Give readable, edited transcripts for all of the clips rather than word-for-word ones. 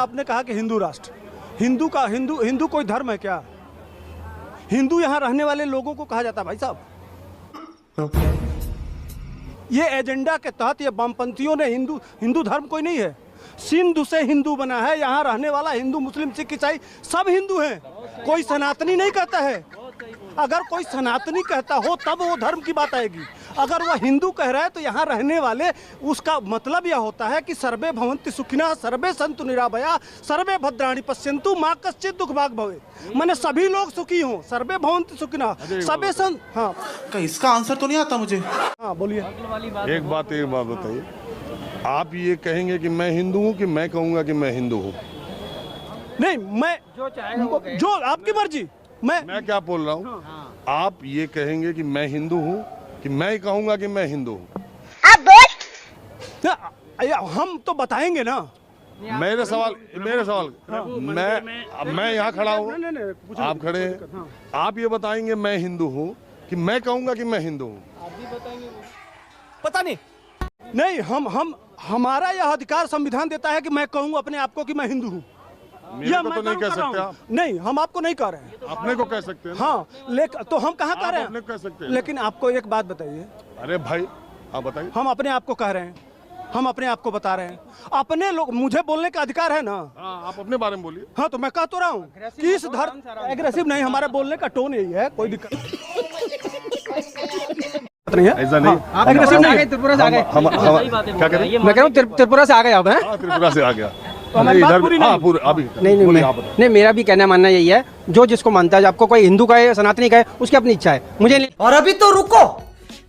आपने कहा कि हिंदू राष्ट्र, हिंदू कोई धर्म है क्या? हिंदू यहाँ रहने वाले लोगों को कहा जाता है भाई साहब। ये एजेंडा के तहत ये वामपंथियों ने हिंदू धर्म कोई नहीं है, सिंधु से हिंदू बना है। यहाँ रहने वाला हिंदू, मुस्लिम, सिख, ईसाई सब हिंदू हैं। कोई सनातनी नहीं कहता है। अगर कोई सनातनी कहता हो तब वो धर्म की बात आएगी। अगर वह हिंदू कह रहा है तो यहाँ रहने वाले, उसका मतलब यह होता है कि सर्वे भवन्ति सुखिनः सर्वे सन्तु निरामया सर्वे भद्राणि पश्यन्तु माँ कश्चित् दुःख भाग् भवेत्। माने सभी लोग सुखी हों, सर्वे भवन्ति सुखिनः सर्वे संत। हाँ, इसका आंसर तो नहीं आता मुझे। हाँ बोलिए। एक बात बताइए, आप ये कहेंगे कि मैं हिंदू हूँ कि मैं कहूँगा कि मैं हिंदू हूँ? नहीं, मैं जो आपकी मर्जी। मैं क्या बोल रहा हूँ? आप ये कहेंगे कि मैं हिंदू हूँ कि मैं कहूँगा कि मैं हिंदू हूँ? हम तो बताएंगे ना। मेरे सवाल मैं यहाँ खड़ा हूँ, आप खड़े हैं, आप ये बताएंगे मैं हिंदू हूँ कि मैं कहूँगा कि मैं हिंदू हूँ? आप भी बताएंगे। पता नहीं, हमारा यह अधिकार संविधान देता है कि मैं कहूँ अपने आप को कि मैं हिंदू हूँ। मेरे को तो नहीं कह सकते आप। नहीं, हम आपको नहीं कह रहे हैं। अपने को कह सकते हैं। हाँ, लेकिन तो हम कहाँ कह रहे हैं? अपने कह सकते हैं। लेकिन आपको एक बात बताइए। अरे भाई आप बताइए। हम अपने आप को कह रहे हैं, हम अपने आप को बता रहे हैं। अपने लोग, मुझे बोलने का अधिकार है ना। हाँ, आप अपने बारे में बोलिए। हाँ, तो मैं कह तो रहा हूँ कि इस धर्म एग्रेसिव नहीं, हमारा बोलने का टोन यही है, कोई दिक्कत नहीं है। ऐसा नहीं, त्रिपुरा से आ गए। क्या कह रहे हैं? मैं कह रहा हूँ त्रिपुरा से आ गए आप हैं? त्रिपुरा से आ गया। नहीं, मेरा भी कहना मानना यही है, जो जिसको मानता है, आपको कोई हिंदू कहे, सनातनी कहे, उसकी अपनी इच्छा है। मुझे नहीं। और अभी तो रुको,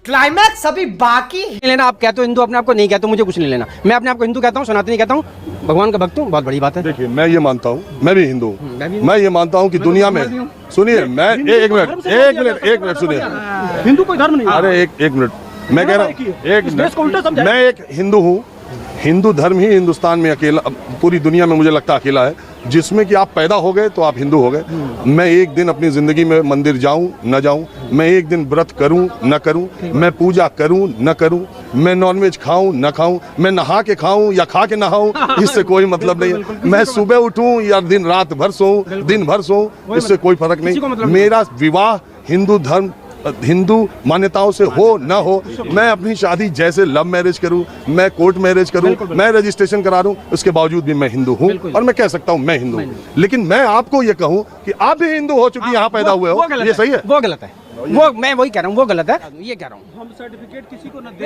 क्लाइमैक्स अभी बाकी लेना। आप कहते हो हिंदू अपने आप को, नहीं कहते मुझे कुछ नहीं लेना। मैं अपने आप को हिंदू कहता हूँ, सनातनी कहता हूँ, भगवान का भक्त हूँ, बहुत बड़ी बात है। देखिए, मैं ये मानता हूँ, मैं भी हिंदू हूँ, मैं ये मानता हूँ कि दुनिया में, सुनिए, मैं एक मिनट सुनिए। हिंदू कोई धर्म नहीं। अरे एक मिनट, मैं कह रहा हूँ, मैं एक हिंदू हूँ। हिंदू धर्म ही हिंदुस्तान में अकेला, पूरी दुनिया में मुझे लगता है अकेला है, जिसमें कि आप पैदा हो गए तो आप हिंदू हो गए। मैं एक दिन अपनी जिंदगी में मंदिर जाऊं न जाऊं, मैं एक दिन व्रत करूं न करूं, मैं पूजा करूं न करूं, मैं नॉनवेज खाऊं न खाऊं, मैं नहा के खाऊं या खा के नहाऊं, इससे कोई मतलब नहीं है। मैं सुबह उठूं या दिन रात भर सोऊं, दिन भर सोऊं, इससे कोई फर्क नहीं। मेरा विवाह हिंदू धर्म, हिंदू मान्यताओं से हो न हो, मैं अपनी शादी जैसे लव मैरिज करूं, मैं कोर्ट मैरिज करूं, मैं रजिस्ट्रेशन करा दूं, उसके बावजूद भी मैं हिंदू हूं और मैं कह सकता हूं मैं हिंदू हूं। लेकिन मैं आपको ये कहूं कि आप भी हिंदू हो चुकी यहाँ पैदा हुए हो, ये सही है? वो गलत है। वो मैं वही कह रहा हूँ, वो गलत है, ये कह रहा हूँ। हम सर्टिफिकेट किसी को नहीं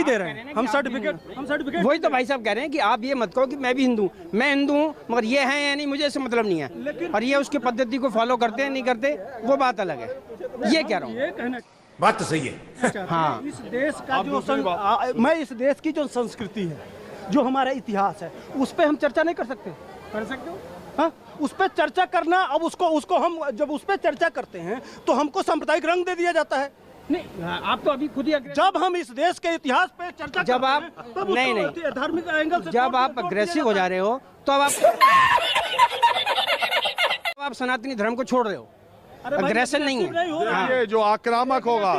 दे रहे हैं। हम सर्टिफिकेट वही तो भाई साहब कह रहे हैं कि आप ये मत कहो कि मैं भी हिंदू, मैं हिंदू हूँ, मगर ये है या नहीं मुझे इससे मतलब नहीं है। और ये उसकी पद्धति को फॉलो करते हैं नहीं करते, वो बात अलग है। ये कह रहा हूँ। बात तो सही है। हाँ, इस देश का मैं इस देश की जो संस्कृति है, जो हमारा इतिहास है, उस पर हम चर्चा नहीं कर सकते? कर सकते हो। हाँ, उस पर चर्चा करना, अब उसको हम जब उस पर चर्चा करते हैं तो हमको सांप्रदायिक रंग दे दिया जाता है। नहीं, आप तो अभी खुद ही जब हम इस देश के इतिहास पे चर्चा जब आप नहीं धार्मिक एंगल से जब आप अग्रेसिव हो जा रहे हो तो अब आप सनातनी धर्म को छोड़ रहे हो। अग्रेशन नहीं है। ये जो आक्रामक होगा,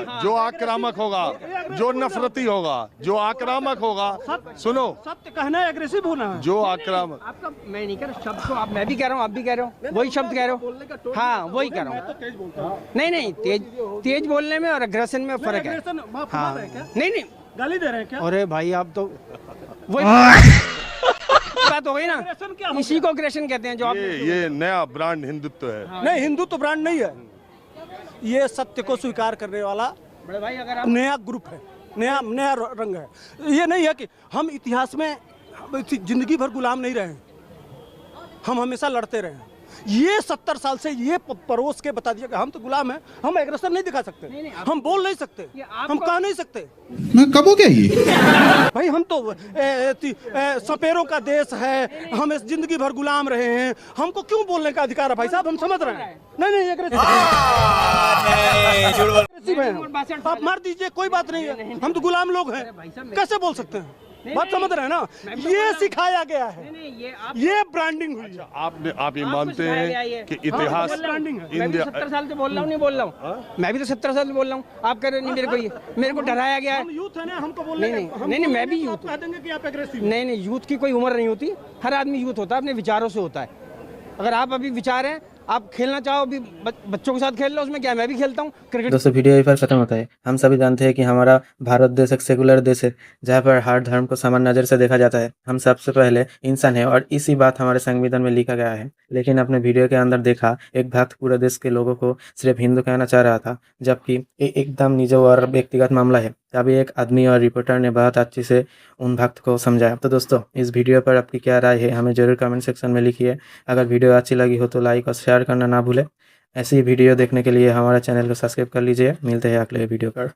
जो नफरती होगा, जो आक्रामक होगा, सुनो, सत्य कहना है, एग्रेसिव होना है। जो आक्रामक, आपका मैं नहीं कह रहा शब्द को, आप मैं भी कह रहा हूँ, आप भी कह रहे हो, वही शब्द कह रहे हो। हाँ, वही कह रहा हूँ। नहीं, तेज बोलने में और अग्रेशन में फर्क है। हाँ, नहीं, गाली दे रहे हैं क्या? अरे भाई, आप तो वही बात हो गई ना, इसी को अग्रेशन कहते हैं। जो आप ये नया ब्रांड हिंदुत्व है। नहीं, हिंदू तो ब्रांड नहीं है, ये सत्य को स्वीकार करने वाला बड़े भाई अगर आप नया ग्रुप है, नया रंग है। ये नहीं है कि हम इतिहास में जिंदगी भर गुलाम नहीं रहे, हम हमेशा लड़ते रहे। ये 70 साल से ये परोस के बता दिया कि हम तो गुलाम हैं, हम एग्रेशन नहीं दिखा सकते, हम बोल नहीं सकते, हम कह नहीं सकते। मैं कब हो गया ये? भाई हम तो सपेरों का देश है, हम इस जिंदगी भर गुलाम रहे हैं, हमको क्यों बोलने का अधिकार है भाई साहब? हम समझ रहे हैं। नहीं, एग्रेसिव है। आप मार दीजिए, कोई बात नहीं है, हम तो गुलाम लोग हैं, कैसे बोल सकते हैं? बात समझ रहे हैं ना, ये सिखाया गया है, नहीं ये ये ब्रांडिंग हुई है। आप ये मानते हैं कि इतिहास ब्रांडिंग है। मैं भी 70 साल से बोल रहा हूँ, नहीं बोल रहा हूँ, मैं भी तो 70 साल से बोल रहा हूँ, आप कह रहे नहीं मेरे को डराया गया है। हम यूथ है ना, हमको बोलने नहीं, का- हम नहीं, मैं भी बोलेंगे तो यूथ आप कह देंगे कि आप एग्रेसिव। नहीं यूथ की कोई उम्र नहीं होती, हर आदमी यूथ होता है, अपने विचारों से होता है। अगर आप अभी विचार हैं, आप खेलना चाहो अभी बच्चों के साथ खेल लो, उसमें क्या है, मैं भी खेलता हूँ क्रिकेट। दोस्तों वीडियो यहीं पर खत्म होता है। हम सभी जानते हैं कि हमारा भारत देश एक सेकुलर देश है जहाँ पर हर धर्म को समान नज़र से देखा जाता है। हम सबसे पहले इंसान है और इसी बात हमारे संविधान में लिखा गया है। लेकिन अपने वीडियो के अंदर देखा एक भक्त पूरे देश के लोगों को सिर्फ हिंदू कहना चाह रहा था, जबकि ये एकदम निजी और व्यक्तिगत मामला है। तभी एक आदमी और रिपोर्टर ने बहुत अच्छे से उन भक्त को समझाया। तो दोस्तों इस वीडियो पर आपकी क्या राय है हमें जरूर कमेंट सेक्शन में लिखिए। अगर वीडियो अच्छी लगी हो तो लाइक और शेयर करना ना भूलें। ऐसी वीडियो देखने के लिए हमारे चैनल को सब्सक्राइब कर लीजिए। मिलते हैं अगले वीडियो पर।